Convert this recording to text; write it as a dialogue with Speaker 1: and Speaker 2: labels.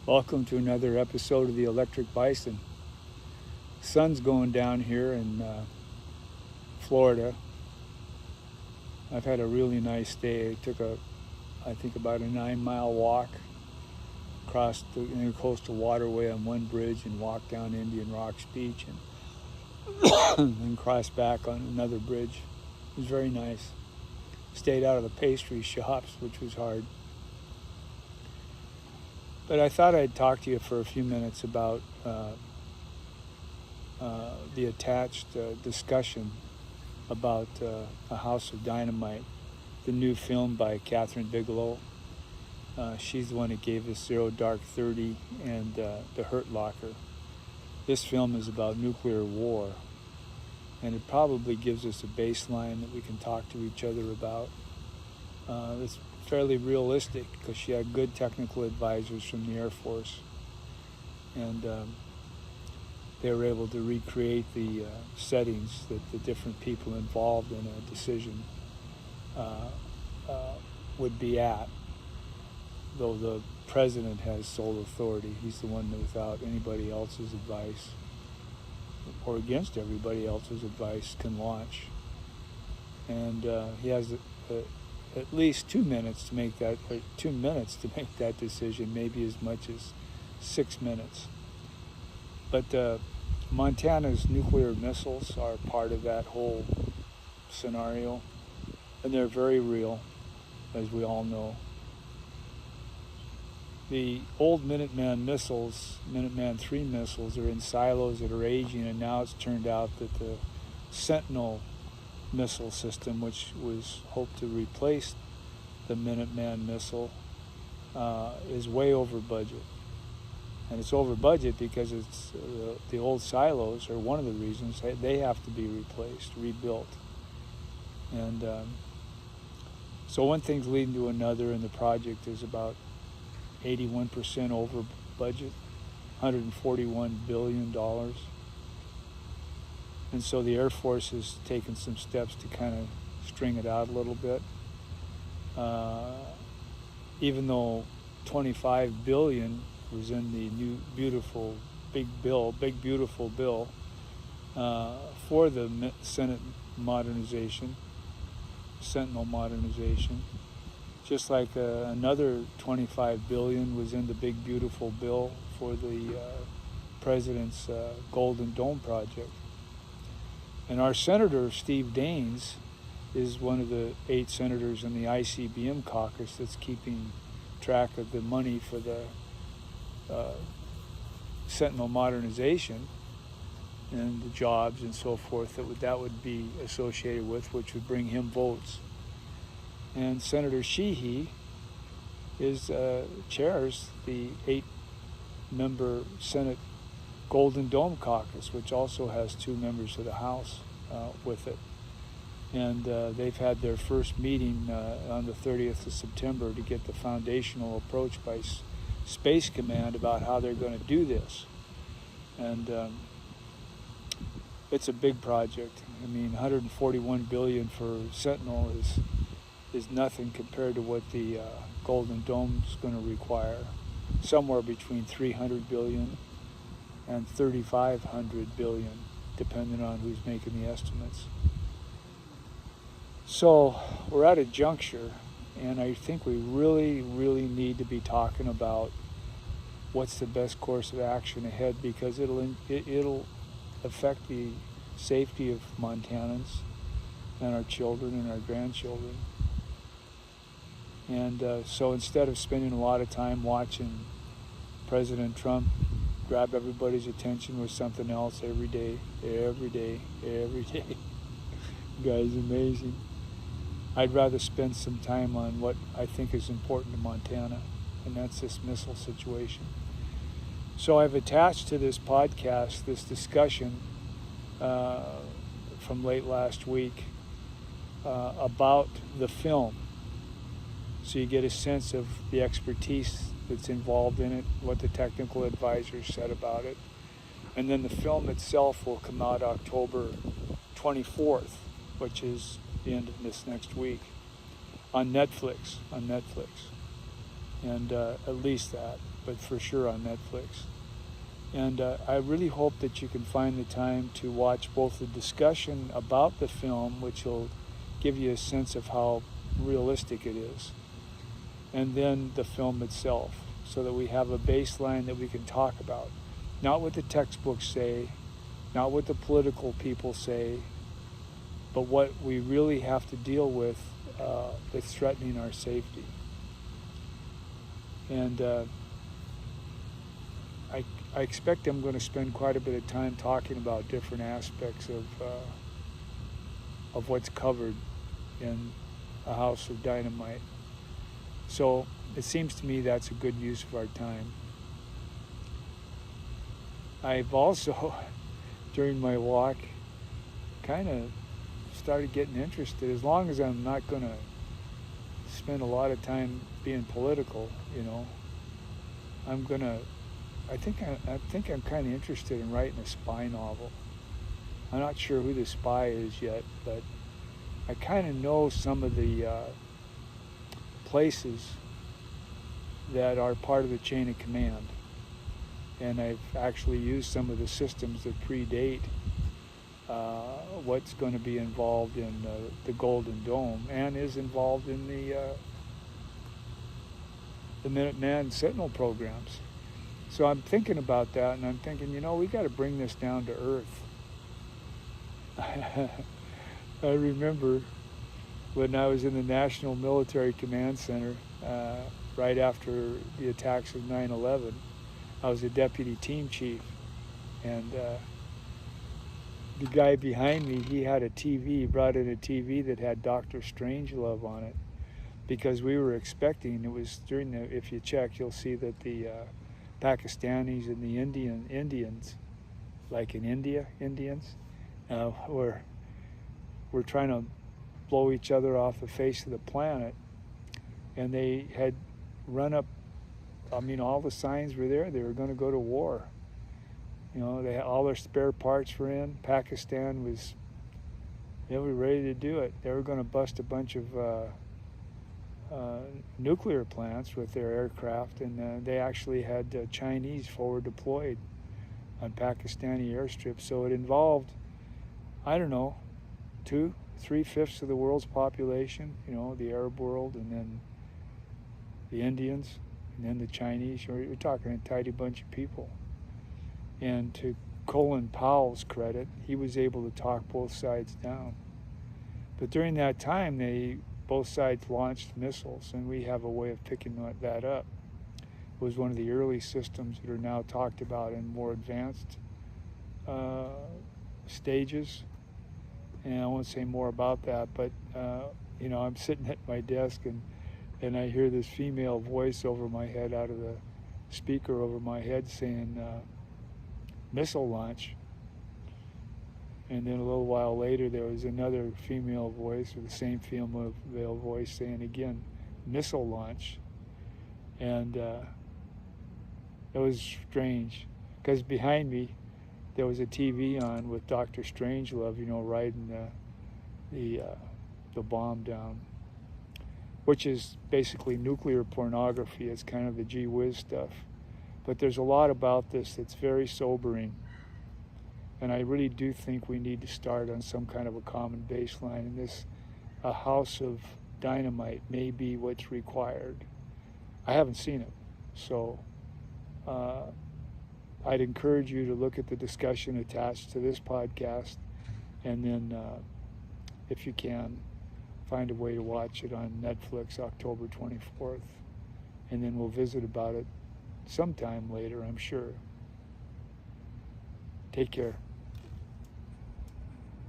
Speaker 1: Welcome to another episode of the Electric Bison. Sun's going down here in Florida. I've had a really nice day. I took about a 9-mile walk across the coastal waterway on one bridge and walked down Indian Rocks Beach and then crossed back on another bridge. It was very nice. Stayed out of the pastry shops, which was hard. But I thought I'd talk to you for a few minutes about the attached discussion about A House of Dynamite, the new film by Catherine Bigelow. She's the one that gave us Zero Dark 30 and The Hurt Locker. This film is about nuclear war, and it probably gives us a baseline that we can talk to each other about. It's fairly realistic because she had good technical advisors from the Air Force, and they were able to recreate the settings that the different people involved in a decision would be at, though the president has sole authority. He's the one that, without anybody else's advice or against everybody else's advice, can launch. And he has at least 2 minutes to make that, or 2 minutes to make that decision, maybe as much as 6 minutes. But Montana's nuclear missiles are part of that whole scenario, and they're very real, as we all know. The old Minuteman missiles, Minuteman III missiles, are in silos that are aging, and now it's turned out that the Sentinel missile system, which was hoped to replace the Minuteman missile, is way over budget. And it's over budget because it's the old silos are one of the reasons they have to be replaced, rebuilt. And so one thing's leading to another, and the project is about 81% over budget, $141 billion. And so the Air Force has taken some steps to kind of string it out a little bit. Even though $25 billion was in the new beautiful big beautiful bill for the Senate modernization, Sentinel modernization, just like another $25 billion was in the big beautiful bill for the president's Golden Dome project. And our Senator, Steve Daines, is one of the 8 senators in the ICBM caucus that's keeping track of the money for the Sentinel modernization and the jobs and so forth that would be associated with, which would bring him votes. And Senator Sheehy chairs the 8-member Senate Golden Dome caucus, which also has 2 members of the House with it. And they've had their first meeting on the 30th of September to get the foundational approach by Space Command about how they're going to do this. And it's a big project. I mean, $141 billion for Sentinel is nothing compared to what the Golden Dome is going to require. Somewhere between $300 billion and $3,500 billion, depending on who's making the estimates. So we're at a juncture, and I think we really, really need to be talking about what's the best course of action ahead, because it'll affect the safety of Montanans and our children and our grandchildren. And so instead of spending a lot of time watching President Trump grab everybody's attention with something else every day, the guy's amazing. I'd rather spend some time on what I think is important to Montana, and that's this missile situation. So I've attached to this podcast this discussion from late last week about the film. So you get a sense of the expertise that's involved in it, what the technical advisors said about it. And then the film itself will come out October 24th, which is the end of this next week, on Netflix. and at least that, but for sure on Netflix. And I really hope that you can find the time to watch both the discussion about the film, which will give you a sense of how realistic it is, and then the film itself, so that we have a baseline that we can talk about. Not what the textbooks say, not what the political people say, but what we really have to deal with that's threatening our safety. And I expect I'm going to spend quite a bit of time talking about different aspects of what's covered in A House of Dynamite. So it seems to me that's a good use of our time. I've also, during my walk, kind of started getting interested. As long as I'm not going to spend a lot of time being political, I think I'm kind of interested in writing a spy novel. I'm not sure who the spy is yet, but I kind of know some of the places that are part of the chain of command. And I've actually used some of the systems that predate what's going to be involved in the Golden Dome, and is involved in the Minuteman Sentinel programs. So I'm thinking about that, and I'm thinking, we got to bring this down to earth. I remember when I was in the National Military Command Center right after the attacks of 9/11. I was a deputy team chief, and the guy behind me, he had a TV. He brought in a TV that had Dr. Strangelove on it, because we were expecting, it was during if you check, you'll see that the Pakistanis and the Indians, like in India, Indians, were trying to blow each other off the face of the planet, and they had run up. All the signs were there. They were going to go to war. They had all their spare parts were in. Pakistan they were ready to do it. They were going to bust a bunch of nuclear plants with their aircraft, and they actually had Chinese forward deployed on Pakistani airstrips. So it involved, 2-3/5 of the world's population, the Arab world, and then the Indians, and then the Chinese. You're talking a tidy bunch of people. And to Colin Powell's credit, he was able to talk both sides down. But during that time, both sides launched missiles, and we have a way of picking that up. It was one of the early systems that are now talked about in more advanced stages. And I won't say more about that, but I'm sitting at my desk, and I hear this female voice over my head, out of the speaker over my head, saying missile launch. And then a little while later, there was another female voice, or the same female voice, saying again, missile launch. And it was strange, because behind me there was a TV on with Dr. Strangelove, riding the bomb down, which is basically nuclear pornography. It's kind of the gee whiz stuff. But there's a lot about this that's very sobering. And I really do think we need to start on some kind of a common baseline. And A House of Dynamite may be what's required. I haven't seen it. So I'd encourage you to look at the discussion attached to this podcast. And then, if you can, find a way to watch it on Netflix October 24th. And then we'll visit about it sometime later, I'm sure. Take care.